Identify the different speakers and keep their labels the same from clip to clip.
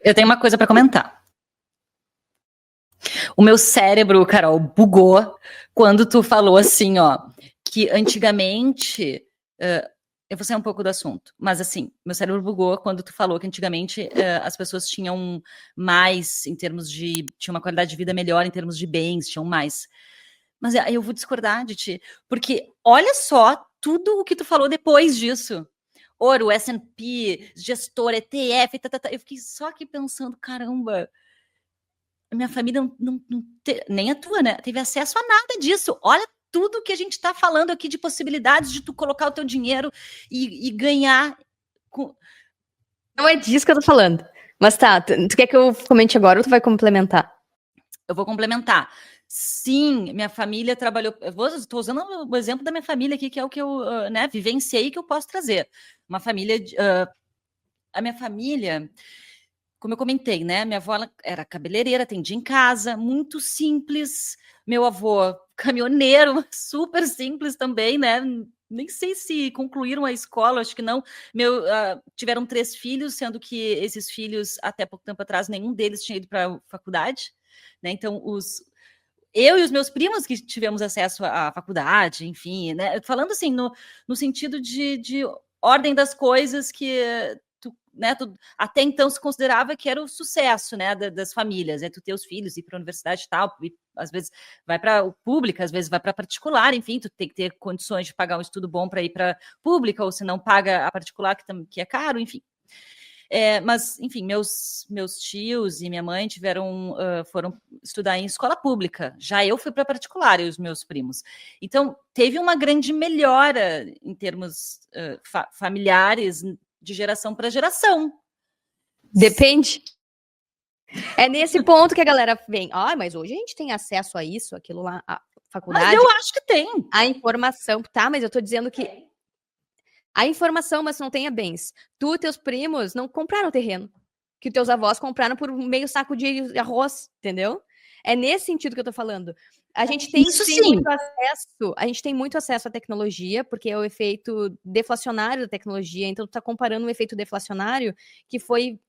Speaker 1: Eu tenho uma coisa para comentar. O meu cérebro, Carol, bugou quando tu falou assim, ó, que antigamente... eu vou sair um pouco do assunto, mas assim, meu cérebro bugou quando tu falou que antigamente as pessoas tinham mais em termos de... tinham uma qualidade de vida melhor em termos de bens, tinham mais. Mas aí eu vou discordar de ti, porque olha só tudo o que tu falou depois disso. Ouro, S&P, gestor, ETF, eu fiquei só aqui pensando, caramba, minha família nem a tua, né? Teve acesso a nada disso. Olha tudo que a gente está falando aqui de possibilidades de tu colocar o teu dinheiro e ganhar.
Speaker 2: Não é disso que eu tô falando. Mas tá, tu quer que eu comente agora ou tu vai complementar?
Speaker 1: Eu vou complementar. Sim, minha família trabalhou. Estou usando o exemplo da minha família aqui, que é o que eu vivenciei, que eu posso trazer. Uma família. A minha família, como eu comentei, né? Minha avó era cabeleireira, atendia em casa, muito simples. Meu avô, caminhoneiro, super simples também, né? Nem sei se concluíram a escola, acho que não. Tiveram 3 filhos, sendo que esses filhos, até pouco tempo atrás, nenhum deles tinha ido para a faculdade. Né? Então, eu e os meus primos que tivemos acesso à faculdade, enfim, né? Falando assim, no sentido de ordem das coisas que tu até então se considerava que era o sucesso, né, das famílias, tu ter os filhos, ir para a universidade e tal, e às vezes vai para o pública, às vezes vai para particular, enfim, tu tem que ter condições de pagar um estudo bom para ir para pública, ou se não paga a particular, que é caro, enfim. Mas, enfim, meus tios e minha mãe foram estudar em escola pública. Já eu fui para particular e os meus primos. Então, teve uma grande melhora em termos familiares de geração para geração.
Speaker 2: Depende. É nesse ponto que a galera vem. Mas hoje a gente tem acesso a isso, aquilo lá, a faculdade.
Speaker 1: Mas eu acho que tem.
Speaker 2: A informação. Tá, mas eu tô dizendo que a informação, mas não tenha bens. Tu e teus primos não compraram terreno. Que teus avós compraram por meio saco de arroz, entendeu? É nesse sentido que eu tô falando. A gente tem muito acesso, a gente tem muito acesso à tecnologia, porque é o efeito deflacionário da tecnologia. Então, tu tá comparando um efeito deflacionário que foi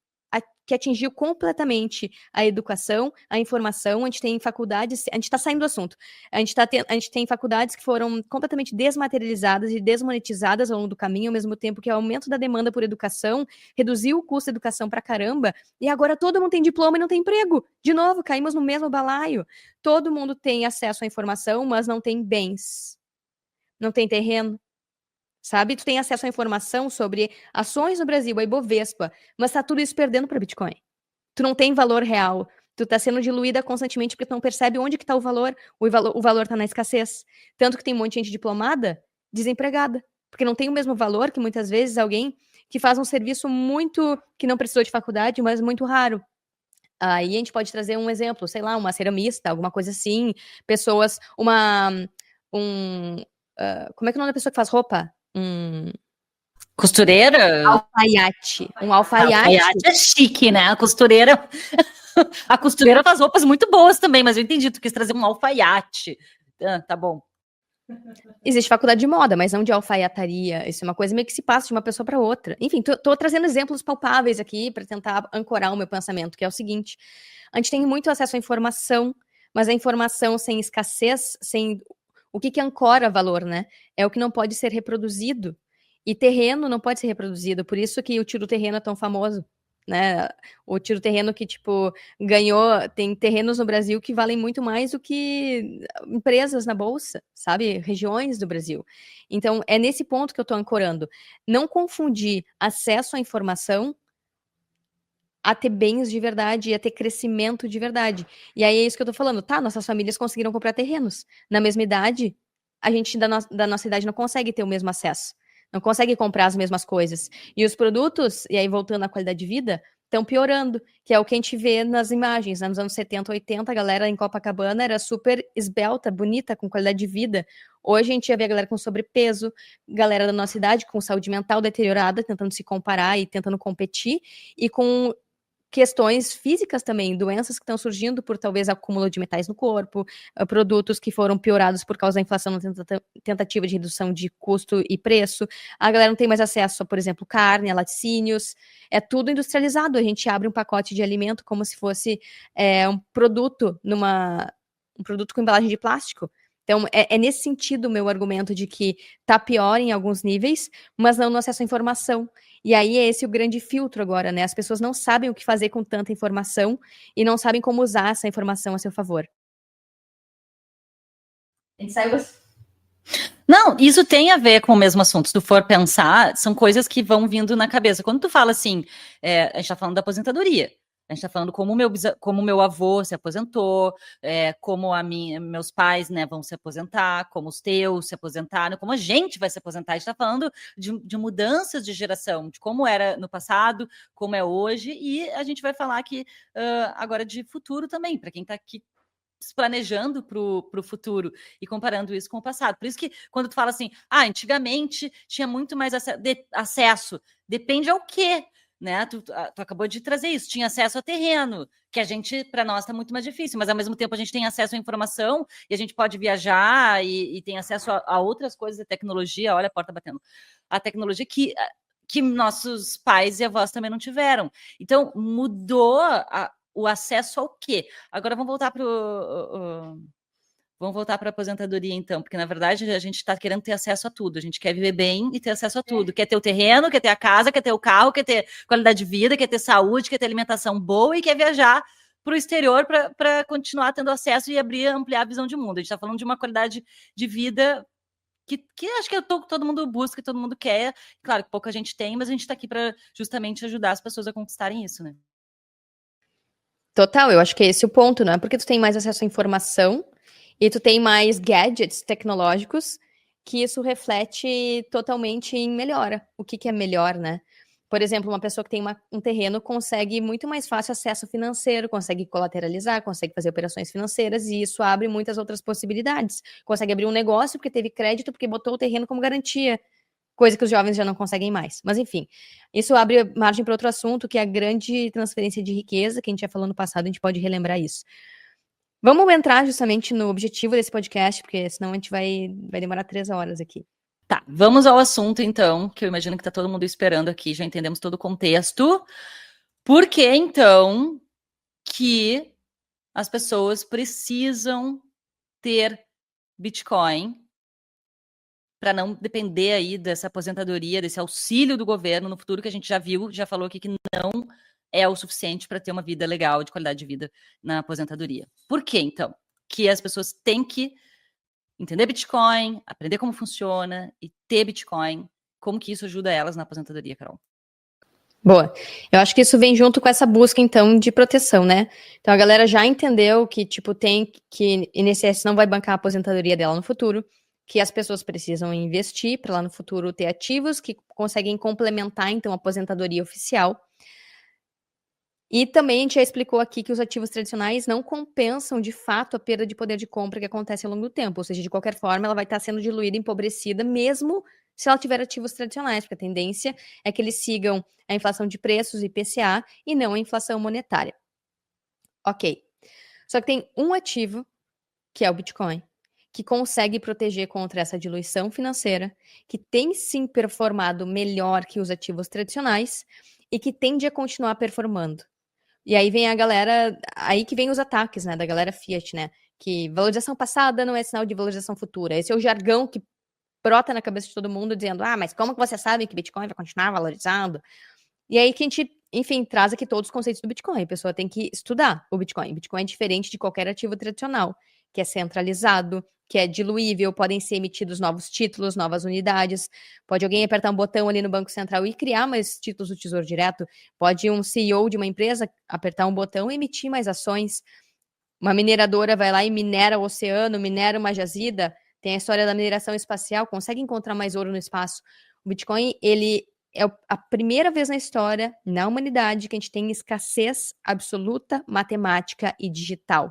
Speaker 2: que atingiu completamente a educação, a informação. A gente tem faculdades, a gente está saindo do assunto. A gente tem faculdades que foram completamente desmaterializadas e desmonetizadas ao longo do caminho, ao mesmo tempo que o aumento da demanda por educação reduziu o custo da educação pra caramba, e agora todo mundo tem diploma e não tem emprego. De novo, caímos no mesmo balaio. Todo mundo tem acesso à informação, mas não tem bens. Não tem terreno. Sabe? Tu tem acesso à informação sobre ações no Brasil, a Ibovespa, mas tá tudo isso perdendo para Bitcoin. Tu não tem valor real. Tu tá sendo diluída constantemente porque tu não percebe onde que tá o valor. O valor tá na escassez. Tanto que tem um monte de gente diplomada, desempregada. Porque não tem o mesmo valor que muitas vezes alguém que faz um serviço muito... que não precisou de faculdade, mas muito raro. Aí a gente pode trazer um exemplo, sei lá, uma ceramista, alguma coisa assim. Pessoas... como é que é o nome da pessoa que faz roupa?
Speaker 1: Costureira?
Speaker 2: Alfaiate. Um alfaiate.
Speaker 1: Alfaiate é chique, né? A costureira faz roupas muito boas também, mas eu entendi, tu quis trazer um alfaiate. Tá bom.
Speaker 2: Existe faculdade de moda, mas não de alfaiataria. Isso é uma coisa meio que se passa de uma pessoa para outra. Enfim, tô trazendo exemplos palpáveis aqui para tentar ancorar o meu pensamento, que é o seguinte: a gente tem muito acesso à informação, mas a informação sem escassez, sem o que ancora valor, né? É o que não pode ser reproduzido. E terreno não pode ser reproduzido, por isso que o tiro terreno é tão famoso, né? O tiro terreno que, tipo, ganhou... Tem terrenos no Brasil que valem muito mais do que empresas na bolsa, sabe? Regiões do Brasil. Então, é nesse ponto que eu tô ancorando. Não confundir acesso à informação a ter bens de verdade, a ter crescimento de verdade. E aí é isso que eu tô falando. Tá, nossas famílias conseguiram comprar terrenos. Na mesma idade, a gente da nossa idade não consegue ter o mesmo acesso. Não consegue comprar as mesmas coisas. E os produtos, e aí voltando à qualidade de vida, estão piorando, que é o que a gente vê nas imagens. Nos anos 70, 80, a galera em Copacabana era super esbelta, bonita, com qualidade de vida. Hoje a gente já vê a galera com sobrepeso, galera da nossa idade com saúde mental deteriorada, tentando se comparar e tentando competir, e com questões físicas também, doenças que estão surgindo por talvez acúmulo de metais no corpo, produtos que foram piorados por causa da inflação na tentativa de redução de custo e preço. A galera não tem mais acesso a, por exemplo, carne, a laticínios, é tudo industrializado. A gente abre um pacote de alimento como se fosse um produto um produto com embalagem de plástico. Então, é nesse sentido o meu argumento de que tá pior em alguns níveis, mas não no acesso à informação. E aí é esse o grande filtro agora, né? As pessoas não sabem o que fazer com tanta informação e não sabem como usar essa informação a seu favor. A gente saiu...
Speaker 1: Não, isso tem a ver com o mesmo assunto. Se tu for pensar, são coisas que vão vindo na cabeça. Quando tu fala assim, a gente tá falando da aposentadoria. A gente está falando como meu avô se aposentou, como meus pais, né, vão se aposentar, como os teus se aposentaram, como a gente vai se aposentar. A gente está falando de mudanças de geração, de como era no passado, como é hoje, e a gente vai falar aqui agora de futuro também, para quem está aqui se planejando para o futuro e comparando isso com o passado. Por isso que quando tu fala assim, antigamente tinha muito mais acesso, depende ao quê? Né? Tu acabou de trazer isso, tinha acesso a terreno, que a gente, para nós, está muito mais difícil, mas ao mesmo tempo a gente tem acesso à informação e a gente pode viajar e tem acesso a outras coisas, a tecnologia, olha a porta batendo, a tecnologia que nossos pais e avós também não tiveram. Então, mudou o acesso ao quê? Agora vamos voltar para Vamos voltar para a aposentadoria, então, porque na verdade a gente está querendo ter acesso a tudo. A gente quer viver bem e ter acesso a tudo. Quer ter o terreno, quer ter a casa, quer ter o carro, quer ter qualidade de vida, quer ter saúde, quer ter alimentação boa e quer viajar para o exterior para continuar tendo acesso e ampliar a visão de mundo. A gente está falando de uma qualidade de vida que acho que todo mundo busca, todo mundo quer. Claro que pouca gente tem, mas a gente está aqui para justamente ajudar as pessoas a conquistarem isso, né?
Speaker 2: Total, eu acho que é esse o ponto, né? Porque tu tem mais acesso à informação e tu tem mais gadgets tecnológicos que isso reflete totalmente em melhora. O que é melhor, né? Por exemplo, uma pessoa que tem um terreno consegue muito mais fácil acesso financeiro, consegue colateralizar, consegue fazer operações financeiras e isso abre muitas outras possibilidades. Consegue abrir um negócio porque teve crédito, porque botou o terreno como garantia. Coisa que os jovens já não conseguem mais. Mas, enfim, isso abre margem para outro assunto, que é a grande transferência de riqueza, que a gente já falou no passado, a gente pode relembrar isso. Vamos entrar justamente no objetivo desse podcast, porque senão a gente vai demorar 3 horas aqui.
Speaker 1: Tá, vamos ao assunto, então, que eu imagino que está todo mundo esperando aqui, já entendemos todo o contexto. Por que, então, que as pessoas precisam ter Bitcoin para não depender aí dessa aposentadoria, desse auxílio do governo no futuro, que a gente já viu, já falou aqui que não é o suficiente para ter uma vida legal, de qualidade de vida na aposentadoria. Por que, então, que as pessoas têm que entender Bitcoin, aprender como funciona e ter Bitcoin, como que isso ajuda elas na aposentadoria, Carol?
Speaker 2: Boa. Eu acho que isso vem junto com essa busca, então, de proteção, né? Então, a galera já entendeu que, tipo, tem que INSS não vai bancar a aposentadoria dela no futuro, que as pessoas precisam investir para lá no futuro ter ativos que conseguem complementar, então, a aposentadoria oficial. E também a gente já explicou aqui que os ativos tradicionais não compensam, de fato, a perda de poder de compra que acontece ao longo do tempo. Ou seja, de qualquer forma, ela vai estar sendo diluída, empobrecida, mesmo se ela tiver ativos tradicionais, porque a tendência é que eles sigam a inflação de preços, IPCA, e não a inflação monetária. Ok. Só que tem um ativo, que é o Bitcoin, que consegue proteger contra essa diluição financeira, que tem sim performado melhor que os ativos tradicionais e que tende a continuar performando. E aí vem a galera, aí que vem os ataques, né, da galera Fiat, né, que valorização passada não é sinal de valorização futura. Esse é o jargão que brota na cabeça de todo mundo, dizendo, mas como que você sabe que Bitcoin vai continuar valorizando? E aí que a gente, enfim, traz aqui todos os conceitos do Bitcoin. A pessoa tem que estudar o Bitcoin. Bitcoin é diferente de qualquer ativo tradicional, que é centralizado, que é diluível, podem ser emitidos novos títulos, novas unidades. Pode alguém apertar um botão ali no Banco Central e criar mais títulos do Tesouro Direto. Pode um CEO de uma empresa apertar um botão e emitir mais ações. Uma mineradora vai lá e minera o oceano, minera uma jazida. Tem a história da mineração espacial, consegue encontrar mais ouro no espaço. O Bitcoin, ele é a primeira vez na história, na humanidade, que a gente tem escassez absoluta, matemática e digital.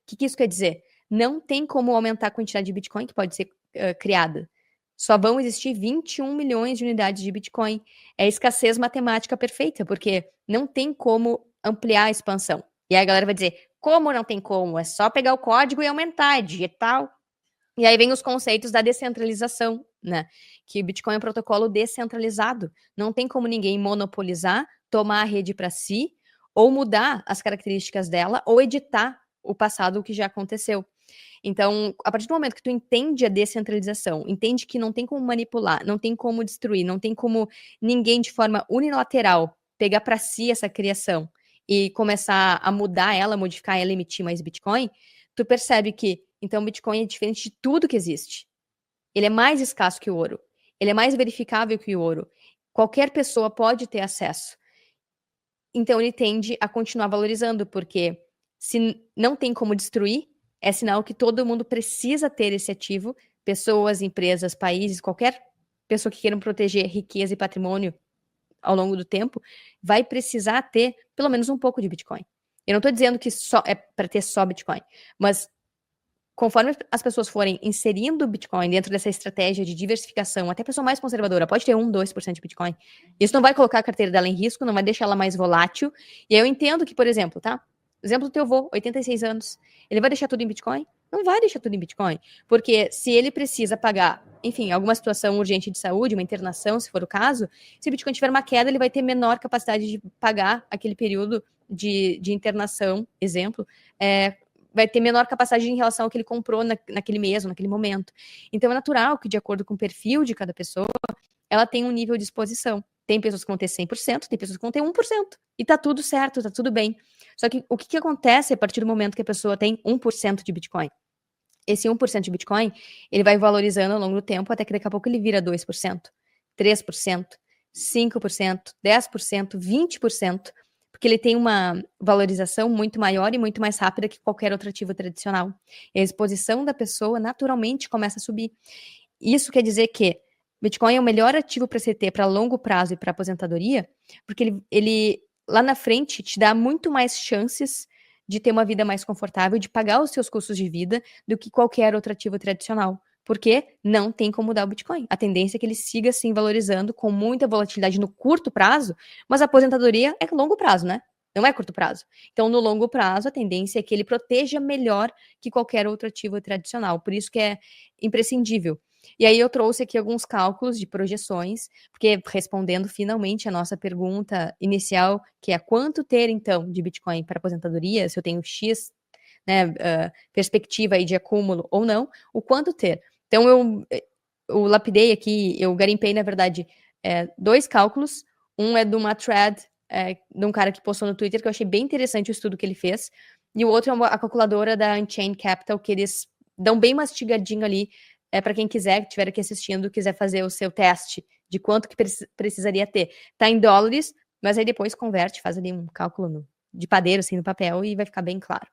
Speaker 2: O que isso quer dizer? Não tem como aumentar a quantidade de Bitcoin que pode ser criada. Só vão existir 21 milhões de unidades de Bitcoin. É a escassez matemática perfeita, porque não tem como ampliar a expansão. E aí a galera vai dizer, como não tem como? É só pegar o código e aumentar, é digital. E aí vem os conceitos da descentralização, né? Que o Bitcoin é um protocolo descentralizado. Não tem como ninguém monopolizar, tomar a rede para si, ou mudar as características dela, ou editar o passado, o que já aconteceu. Então, a partir do momento que tu entende a descentralização, entende que não tem como manipular, não tem como destruir, não tem como ninguém de forma unilateral pegar para si essa criação e começar a mudar ela, modificar ela, emitir mais Bitcoin, tu percebe que, então, o Bitcoin é diferente de tudo que existe. Ele é mais escasso que o ouro. Ele é mais verificável que o ouro. Qualquer pessoa pode ter acesso. Então, ele tende a continuar valorizando, porque se não tem como destruir, é sinal que todo mundo precisa ter esse ativo, pessoas, empresas, países, qualquer pessoa que queira proteger riqueza e patrimônio ao longo do tempo, vai precisar ter pelo menos um pouco de Bitcoin. Eu não estou dizendo que só é para ter só Bitcoin, mas conforme as pessoas forem inserindo o Bitcoin dentro dessa estratégia de diversificação, até a pessoa mais conservadora pode ter 1, 2% de Bitcoin. Isso não vai colocar a carteira dela em risco, não vai deixar ela mais volátil. E aí eu entendo que, por exemplo, tá? Exemplo do teu avô, 86 anos. Ele vai deixar tudo em Bitcoin? Não vai deixar tudo em Bitcoin. Porque se ele precisa pagar, enfim, alguma situação urgente de saúde, uma internação, se for o caso, se o Bitcoin tiver uma queda, ele vai ter menor capacidade de pagar aquele período de internação, exemplo, vai ter menor capacidade em relação ao que ele comprou naquele mês ou naquele momento. Então é natural que, de acordo com o perfil de cada pessoa, ela tem um nível de exposição. Tem pessoas que vão ter 100%, tem pessoas que vão ter 1%. E tá tudo certo, tá tudo bem. Só que o que acontece a partir do momento que a pessoa tem 1% de Bitcoin? Esse 1% de Bitcoin, ele vai valorizando ao longo do tempo, até que daqui a pouco ele vira 2%, 3%, 5%, 10%, 20%, porque ele tem uma valorização muito maior e muito mais rápida que qualquer outro ativo tradicional. E a exposição da pessoa naturalmente começa a subir. Isso quer dizer que Bitcoin é o melhor ativo para você ter para longo prazo e para aposentadoria, porque ele lá na frente te dá muito mais chances de ter uma vida mais confortável, de pagar os seus custos de vida do que qualquer outro ativo tradicional. Porque não tem como mudar o Bitcoin. A tendência é que ele siga assim valorizando com muita volatilidade no curto prazo, mas a aposentadoria é longo prazo, né? Não é curto prazo. Então, no longo prazo, a tendência é que ele proteja melhor que qualquer outro ativo tradicional. Por isso que é imprescindível. E aí eu trouxe aqui alguns cálculos de projeções, porque respondendo finalmente a nossa pergunta inicial, que é quanto ter, então, de Bitcoin para aposentadoria, se eu tenho X, né, perspectiva aí de acúmulo ou não, o quanto ter. Então, eu lapidei aqui, eu garimpei, na verdade, 2 cálculos. Um é de uma thread de um cara que postou no Twitter, que eu achei bem interessante o estudo que ele fez, e o outro é a calculadora da Unchained Capital, que eles dão bem mastigadinho ali, para quem quiser, que estiver aqui assistindo, quiser fazer o seu teste de quanto que precisaria ter. Tá em dólares, mas aí depois converte, faz ali um cálculo de padeiro, assim, no papel, e vai ficar bem claro.